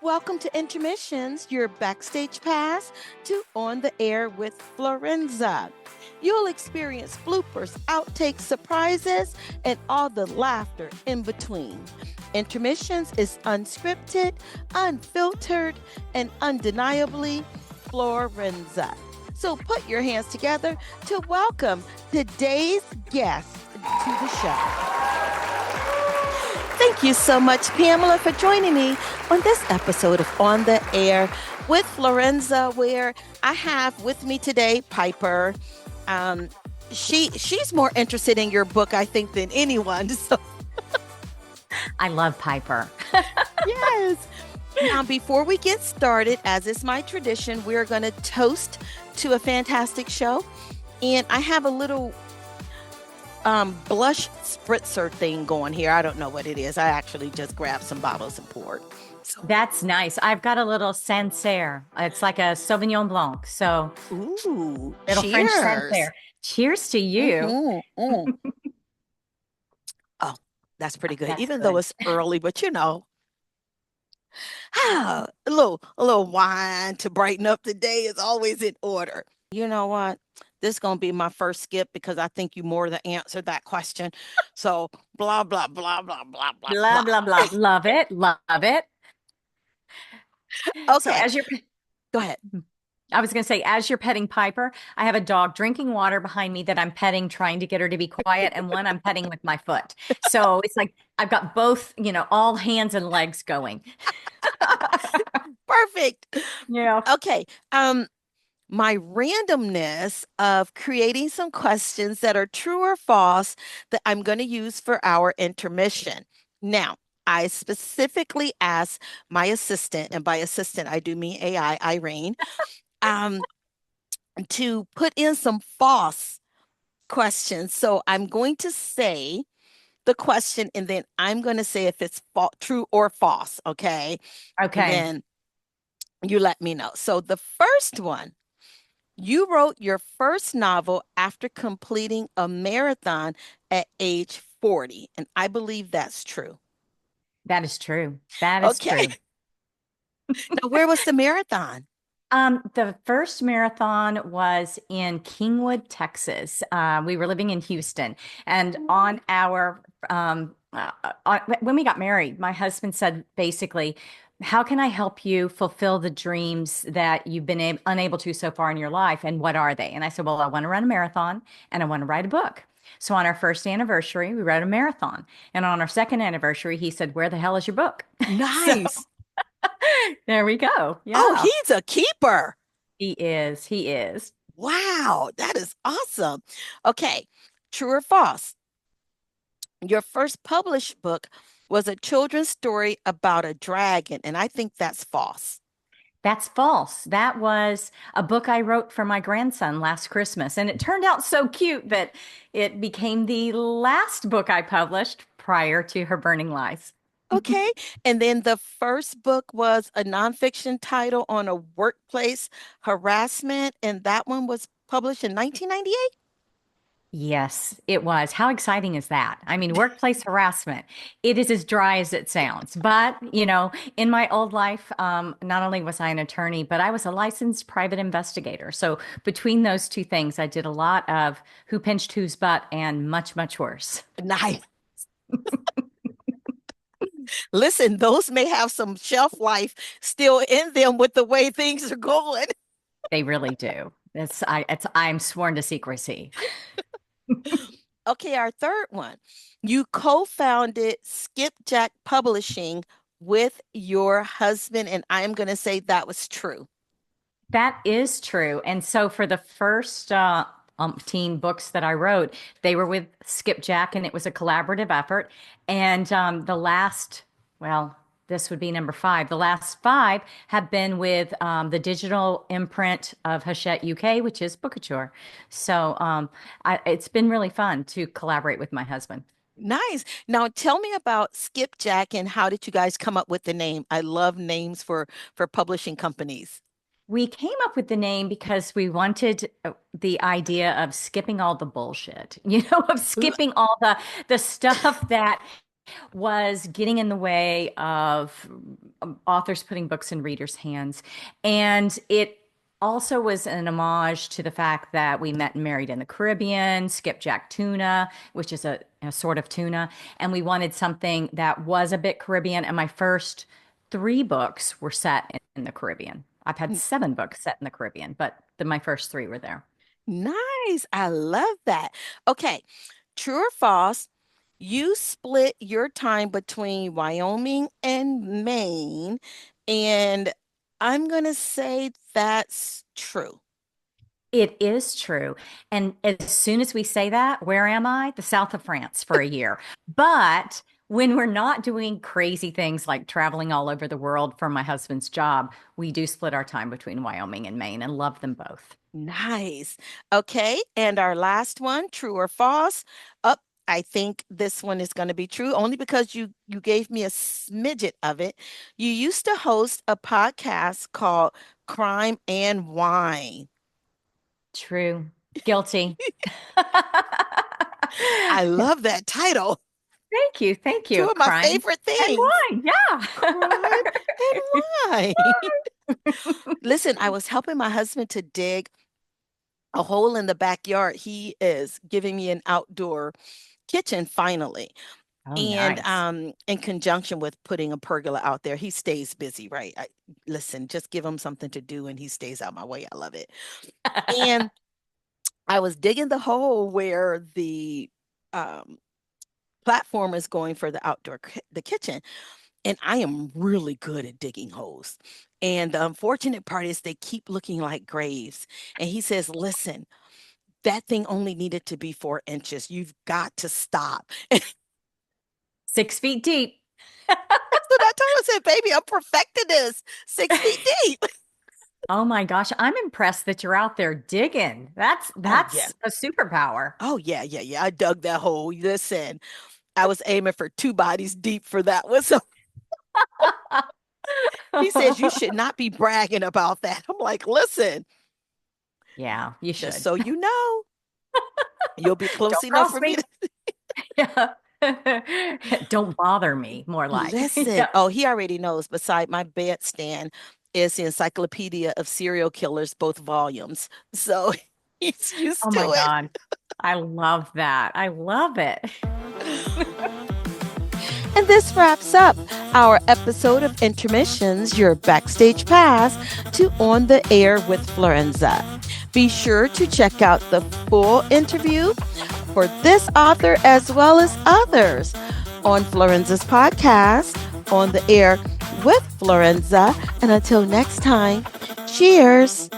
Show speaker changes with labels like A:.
A: welcome to Intermissions, your backstage pass to On the Air with Florenza. You'll experience bloopers, outtakes, surprises, and all the laughter in between. Intermissions is unscripted, unfiltered, and undeniably Florenza. So put your hands together to welcome today's guest to the show. Thank you so much, Pamela, for joining me on this episode of On the Air with Florenza, where I have with me today Piper. She's more interested in your book, I think, than anyone. So
B: I love Piper.
A: yes. Now, before we get started, as is my tradition, we're going to toast to a fantastic show. And I have a little blush spritzer thing going here. I don't know what it is. I actually just grabbed some bottles and poured.
B: So. That's nice. I've got a little Sancerre. It's like a Sauvignon Blanc. So,
A: ooh,
B: little
A: cheers.
B: French Sancerre. Cheers to you.
A: Mm-hmm. Oh, that's pretty good.
B: That's
A: Even
B: good.
A: though it's early, but a little wine to brighten up the day is always in order. You know what? This is going to be my first skip because I think you more than answered that question. So blah, blah, blah, blah, blah, blah,
B: blah, blah, blah. Love it. Love it.
A: Okay.
B: So as you're,
A: go ahead.
B: I was going to say, as you're petting Piper, I have a dog drinking water behind me that I'm petting, trying to get her to be quiet, and one I'm petting with my foot. So it's like I've got both, all hands and legs going.
A: Perfect.
B: Yeah.
A: Okay. My randomness of creating some questions that are true or false that I'm going to use for our intermission. Now, I specifically asked my assistant, and by assistant, I do mean AI, Irene, to put in some false questions. So I'm going to say the question, and then I'm going to say if it's true or false. Okay.
B: Okay.
A: And then you let me know. So the first one, you wrote your first novel after completing a marathon at age 40, and I believe that's true.
B: That is true. That is true.
A: Now, where was the marathon?
B: The first marathon was in Kingwood, Texas. We were living in Houston, and on our when we got married, my husband said basically, how can I help you fulfill the dreams that you've been unable to so far in your life? And what are they? And I said, well, I want to run a marathon and I want to write a book. So on our first anniversary, we wrote a marathon. And on our second anniversary, he said, where the hell is your book?
A: Nice.
B: So, there we go. Yeah.
A: Oh, he's a keeper.
B: He is. He is.
A: Wow, that is awesome. Okay, true or false? Your first published book was a children's story about a dragon, and I think that's false.
B: That's false. That was a book I wrote for my grandson last Christmas, and it turned out so cute that it became the last book I published prior to her burning lies.
A: Okay. And then the first book was a nonfiction title on a workplace harassment, and that one was published in 1998.
B: Yes, it was. How exciting is that? I mean, workplace harassment, it is as dry as it sounds. But, in my old life, not only was I an attorney, but I was a licensed private investigator. So between those two things, I did a lot of who pinched whose butt and much, much worse.
A: Nice. Listen, those may have some shelf life still in them with the way things are going.
B: They really do. I'm sworn to secrecy.
A: Okay, our third one. You co-founded Skipjack Publishing with your husband, and I'm going to say that was true.
B: That is true. And so for the first teen books that I wrote, they were with Skipjack, and it was a collaborative effort. And this would be number 5. The last 5 have been with the digital imprint of Hachette UK, which is Bookouture. So it's been really fun to collaborate with my husband.
A: Nice. Now tell me about Skipjack and how did you guys come up with the name? I love names for publishing companies.
B: We came up with the name because we wanted the idea of skipping all the bullshit, of skipping all the stuff that was getting in the way of authors putting books in readers' hands. And it also was an homage to the fact that we met and married in the Caribbean, skipjack tuna, which is a sort of tuna. And we wanted something that was a bit Caribbean. And my first three books were set in the Caribbean. I've had
A: N-
B: seven books set in the Caribbean, but my first three were there.
A: Nice. I love that. Okay. True or false? You split your time between Wyoming and Maine, and I'm going to say that's true.
B: It is true. And as soon as we say that, where am I? The south of France for a year. But when we're not doing crazy things like traveling all over the world for my husband's job, we do split our time between Wyoming and Maine and love them both.
A: Nice. Okay. And our last one, true or false? Up. I think this one is going to be true only because you gave me a smidget of it. You used to host a podcast called Crime and Wine.
B: True. Guilty.
A: I love that title.
B: Thank you. Thank
A: Two
B: you.
A: of my
B: Crime
A: favorite
B: and
A: things.
B: wine.
A: Crime
B: Yeah.
A: and wine. Listen, I was helping my husband to dig a hole in the backyard. He is giving me an outdoor kitchen finally.
B: Oh,
A: And
B: nice.
A: in conjunction with putting a pergola out there, he stays busy, right? Listen, just give him something to do and he stays out my way. I love it. And I was digging the hole where the um, platform is going for the the kitchen. And I am really good at digging holes. And the unfortunate part is they keep looking like graves. And he says, listen, that thing only needed to be 4 inches. You've got to stop. That's
B: 6 feet deep.
A: what I told him. I said, baby, I'm perfecting this 6 feet deep.
B: Oh my gosh, I'm impressed that you're out there digging. That's
A: Oh, yeah.
B: that's a superpower.
A: Oh, yeah, yeah, yeah. I dug that hole. Listen, I was aiming for 2 bodies deep for that one. So he says, you should not be bragging about that. I'm like, listen,
B: Yeah, you
A: just
B: should.
A: so you know, you'll be close
B: Don't
A: enough
B: cross
A: for me
B: me.
A: to
B: Yeah. Don't bother me, more like.
A: listen.
B: Yeah.
A: Oh, he already knows. Beside my bedstand is the Encyclopedia of Serial Killers, both volumes. So he's
B: Oh
A: used to
B: my
A: it.
B: God. I love that. I love it.
A: And this wraps up our episode of Intermissions, your backstage pass to On the Air with Florenza. Be sure to check out the full interview for this author as well as others on Florenza's podcast, On the Air with Florenza. And until next time, cheers.